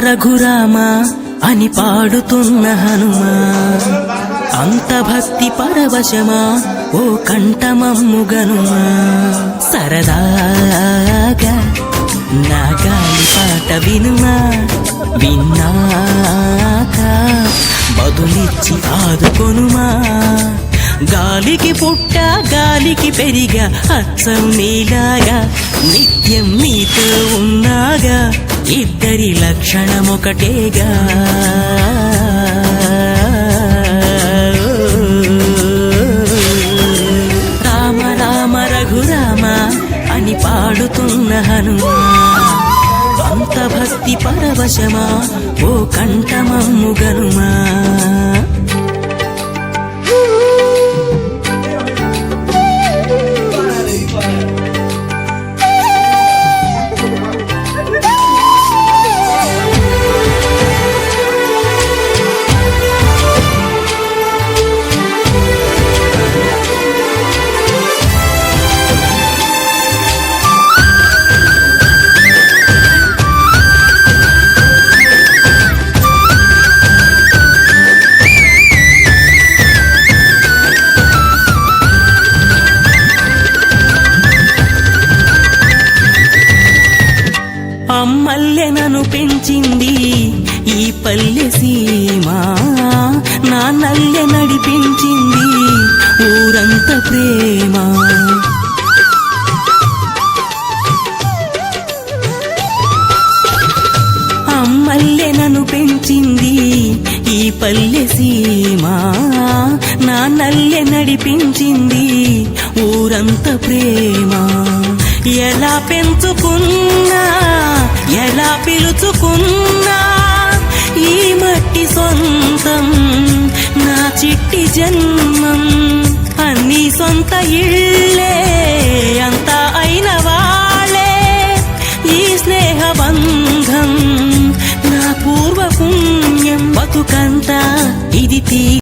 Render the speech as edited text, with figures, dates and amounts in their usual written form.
రఘురామ అని పాడుతున్న హనుమా, అంత భక్తి పరవశమా ఓ కంఠమమ్ముగనుమా. సరదాగా నా గాలి పాట వినుమా, విన్నాక బదులిచ్చి ఆదుకొనుమా. గాలికి పుట్ట గాలికి పెరిగా అచ్చం నీలాగా, నిత్యం నీతో ఉన్నాగా, ఇద్దరి లక్షణమొకటేగా. రామ రామ రఘురామ అని పాడుతున్న హనుమా, అంత భక్తి పరవశమా ఓ కంఠమమ్ముగనుమా. అమ్మల్లె నన్ను పెంచింది ఈ పల్లె సీమ, నాన్నల్లె నడిపించింది ఊరంత ప్రేమ. అమ్మల్లె నన్ను పెంచింది ఈ పల్లె సీమ, నాన్నల్లె నడిపించింది ఊరంత ప్రేమ. ఎలా పెంచుకున్నా ఎలా పిలుచుకున్నా ఈ మట్టి సొంతం నా చిట్టి జన్మం. అన్ని సొంత ఇళ్ళే అంతా అయిన వాళ్ళే ఈ స్నేహబంధం నా పూర్వ పుణ్యం. బతుకంతా ఇది